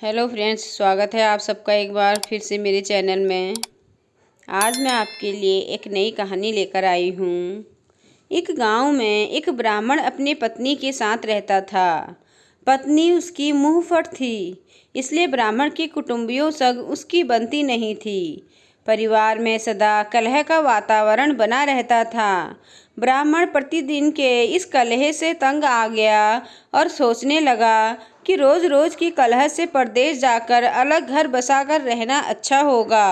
Hello friends, स्वागत है आप सबका एक बार फिर से मेरे चैनल में। आज मैं आपके लिए एक नई कहानी लेकर आई हूँ। एक गांव में एक ब्राह्मण अपनी पत्नी के साथ रहता था। पत्नी उसकी मुंहफट थी, इसलिए ब्राह्मण के कुटुंबियों संग उसकी बनती नहीं थी। परिवार में सदा कलह का वातावरण बना रहता था। ब्राह्मण प्रतिदिन के इस कलह से तंग आ गया और सोचने लगा कि रोज रोज की कलह से परदेश जाकर अलग घर बसाकर रहना अच्छा होगा।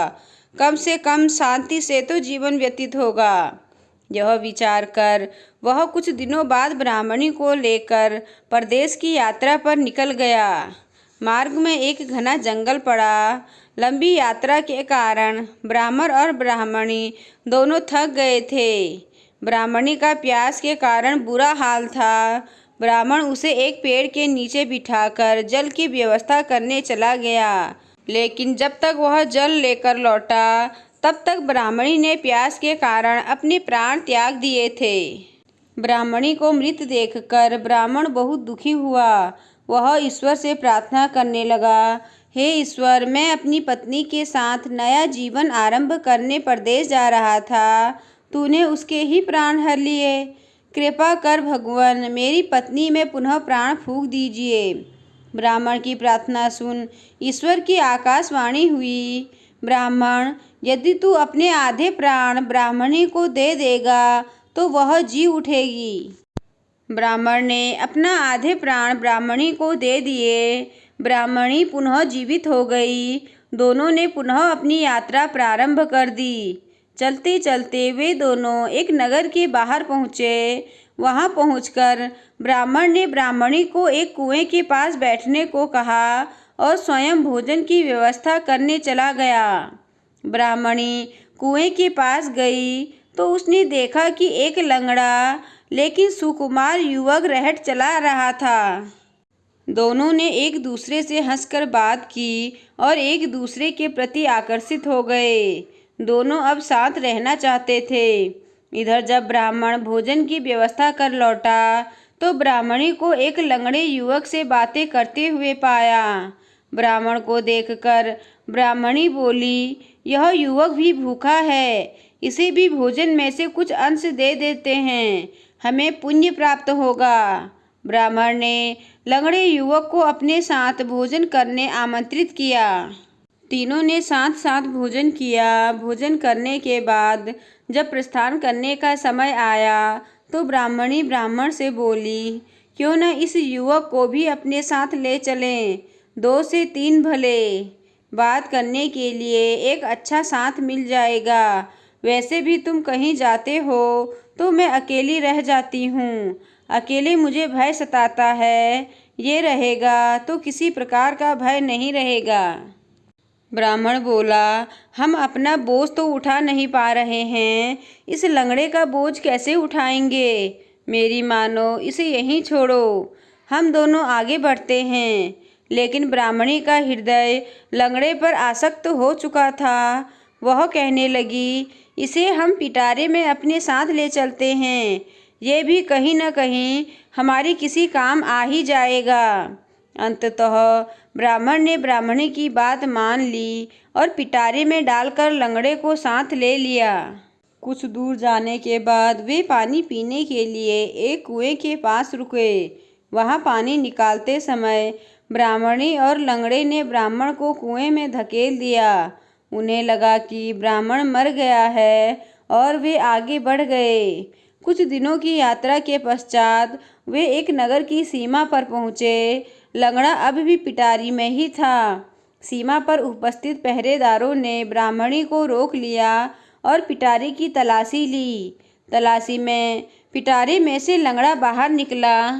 कम से कम शांति से तो जीवन व्यतीत होगा। यह विचार कर वह कुछ दिनों बाद ब्राह्मणी को लेकर परदेश की यात्रा पर निकल गया। मार्ग में एक घना जंगल पड़ा। लंबी यात्रा के कारण ब्राह्मण और ब्राह्मणी दोनों थक गए थे। ब्राह्मणी का प्यास के कारण बुरा हाल था। ब्राह्मण उसे एक पेड़ के नीचे बिठाकर जल की व्यवस्था करने चला गया, लेकिन जब तक वह जल लेकर लौटा तब तक ब्राह्मणी ने प्यास के कारण अपने प्राण त्याग दिए थे। ब्राह्मणी को मृत देखकर ब्राह्मण बहुत दुखी हुआ। वह ईश्वर से प्रार्थना करने लगा, हे ईश्वर, मैं अपनी पत्नी के साथ नया जीवन आरंभ करने परदेश जा रहा था, तूने उसके ही प्राण हर लिए। कृपा कर भगवान, मेरी पत्नी में पुनः प्राण फूंक दीजिए। ब्राह्मण की प्रार्थना सुन ईश्वर की आकाशवाणी हुई, ब्राह्मण, यदि तू अपने आधे प्राण ब्राह्मणी को दे देगा तो वह जी उठेगी। ब्राह्मण ने अपना आधे प्राण ब्राह्मणी को दे दिए। ब्राह्मणी पुनः जीवित हो गई। दोनों ने पुनः अपनी यात्रा प्रारंभ कर दी। चलते चलते वे दोनों एक नगर के बाहर पहुँचे। वहाँ पहुँचकर ब्राह्मण ने ब्राह्मणी को एक कुएं के पास बैठने को कहा और स्वयं भोजन की व्यवस्था करने चला गया। ब्राह्मणी कुएं के पास गई तो उसने देखा कि एक लंगड़ा लेकिन सुकुमार युवक रहट चला रहा था। दोनों ने एक दूसरे से हंसकर बात की और एक दूसरे के प्रति आकर्षित हो गए। दोनों अब साथ रहना चाहते थे। इधर जब ब्राह्मण भोजन की व्यवस्था कर लौटा तो ब्राह्मणी को एक लंगड़े युवक से बातें करते हुए पाया। ब्राह्मण को देखकर ब्राह्मणी बोली, यह युवक भी भूखा है, इसे भी भोजन में से कुछ अंश दे देते हैं, हमें पुण्य प्राप्त होगा। ब्राह्मण ने लंगड़े युवक को अपने साथ भोजन करने आमंत्रित किया। तीनों ने साथ साथ भोजन किया। भोजन करने के बाद जब प्रस्थान करने का समय आया तो ब्राह्मणी ब्राह्मण से बोली, क्यों न इस युवक को भी अपने साथ ले चलें, 2 से 3 भले, बात करने के लिए एक अच्छा साथ मिल जाएगा। वैसे भी तुम कहीं जाते हो तो मैं अकेली रह जाती हूँ, अकेले मुझे भय सताता है, ये रहेगा तो किसी प्रकार का भय नहीं रहेगा। ब्राह्मण बोला, हम अपना बोझ तो उठा नहीं पा रहे हैं, इस लंगड़े का बोझ कैसे उठाएंगे। मेरी मानो, इसे यहीं छोड़ो, हम दोनों आगे बढ़ते हैं। लेकिन ब्राह्मणी का हृदय लंगड़े पर आसक्त हो चुका था। वह कहने लगी, इसे हम पिटारे में अपने साथ ले चलते हैं, ये भी कहीं न कहीं हमारी किसी काम आ ही जाएगा। अंततः ब्राह्मण ने ब्राह्मणी की बात मान ली और पिटारे में डालकर लंगड़े को साथ ले लिया। कुछ दूर जाने के बाद वे पानी पीने के लिए एक कुएं के पास रुके। वहां पानी निकालते समय ब्राह्मणी और लंगड़े ने ब्राह्मण को कुएं में धकेल दिया। उन्हें लगा कि ब्राह्मण मर गया है और वे आगे बढ़ गए। कुछ दिनों की यात्रा के पश्चात वे एक नगर की सीमा पर पहुँचे। लंगड़ा अब भी पिटारी में ही था। सीमा पर उपस्थित पहरेदारों ने ब्राह्मणी को रोक लिया और पिटारी की तलाशी ली। तलाशी में पिटारे में से लंगड़ा बाहर निकला।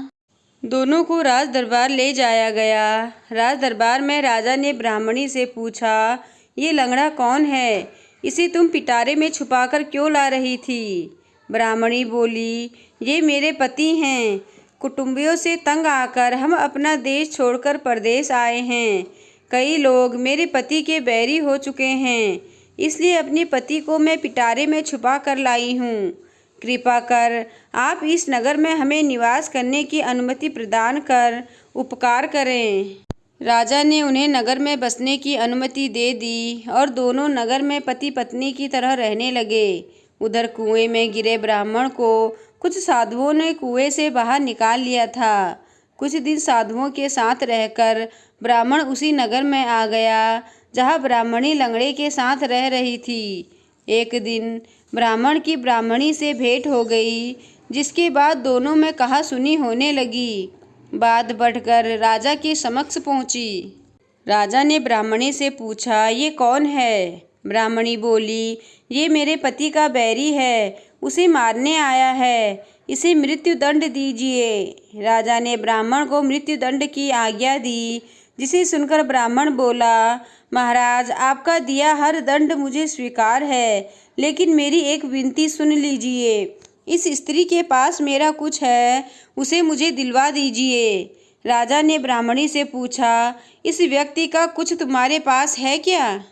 दोनों को राज दरबार ले जाया गया। राज दरबार में राजा ने ब्राह्मणी से पूछा, ये लंगड़ा कौन है, इसे तुम पिटारे में छुपाकर क्यों ला रही थी। ब्राह्मणी बोली, ये मेरे पति हैं, कुटुंबियों से तंग आकर हम अपना देश छोड़कर परदेश आए हैं। कई लोग मेरे पति के बैरी हो चुके हैं, इसलिए अपने पति को मैं पिटारे में छुपा कर लाई हूँ। कृपा कर आप इस नगर में हमें निवास करने की अनुमति प्रदान कर उपकार करें। राजा ने उन्हें नगर में बसने की अनुमति दे दी और दोनों नगर में पति पत्नी की तरह रहने लगे। उधर कुएं में गिरे ब्राह्मण को कुछ साधुओं ने कुएं से बाहर निकाल लिया था। कुछ दिन साधुओं के साथ रहकर ब्राह्मण उसी नगर में आ गया जहाँ ब्राह्मणी लंगड़े के साथ रह रही थी। एक दिन ब्राह्मण की ब्राह्मणी से भेंट हो गई, जिसके बाद दोनों में कहा सुनी होने लगी। बात बढ़कर राजा के समक्ष पहुंची। राजा ने ब्राह्मणी से पूछा, ये कौन है? ब्राह्मणी बोली, ये मेरे पति का बैरी है, उसे मारने आया है, इसे मृत्यु दंड दीजिए। राजा ने ब्राह्मण को मृत्यु दंड की आज्ञा दी, जिसे सुनकर ब्राह्मण बोला, महाराज, आपका दिया हर दंड मुझे स्वीकार है, लेकिन मेरी एक विनती सुन लीजिए। इस स्त्री के पास मेरा कुछ है, उसे मुझे दिलवा दीजिए। राजा ने ब्राह्मणी से पूछा, इस व्यक्ति का कुछ तुम्हारे पास है क्या?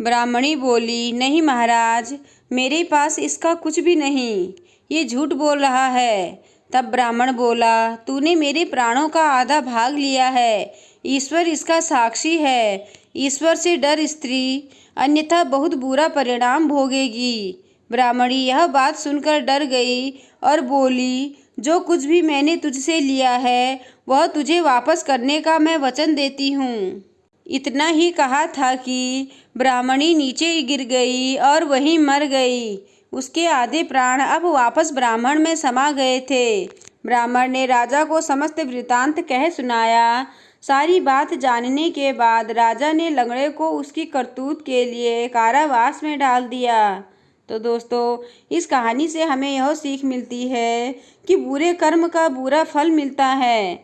ब्राह्मणी बोली, नहीं महाराज, मेरे पास इसका कुछ भी नहीं, ये झूठ बोल रहा है। तब ब्राह्मण बोला, तूने मेरे प्राणों का आधा भाग लिया है, ईश्वर इसका साक्षी है। ईश्वर से डर स्त्री, अन्यथा बहुत बुरा परिणाम भोगेगी। ब्राह्मणी यह बात सुनकर डर गई और बोली, जो कुछ भी मैंने तुझसे लिया है वह तुझे वापस करने का मैं वचन देती हूँ। इतना ही कहा था कि ब्राह्मणी नीचे गिर गई और वहीं मर गई। उसके आधे प्राण अब वापस ब्राह्मण में समा गए थे। ब्राह्मण ने राजा को समस्त वृतांत कह सुनाया। सारी बात जानने के बाद राजा ने लंगड़े को उसकी करतूत के लिए कारावास में डाल दिया। तो दोस्तों, इस कहानी से हमें यह सीख मिलती है कि बुरे कर्म का बुरा फल मिलता है।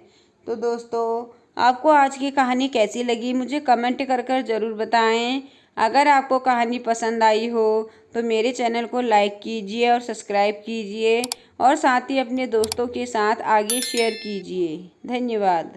तो दोस्तों, आपको आज की कहानी कैसी लगी मुझे कमेंट कर ज़रूर बताएं। अगर आपको कहानी पसंद आई हो तो मेरे चैनल को लाइक कीजिए और सब्सक्राइब कीजिए और साथ ही अपने दोस्तों के साथ आगे शेयर कीजिए। धन्यवाद।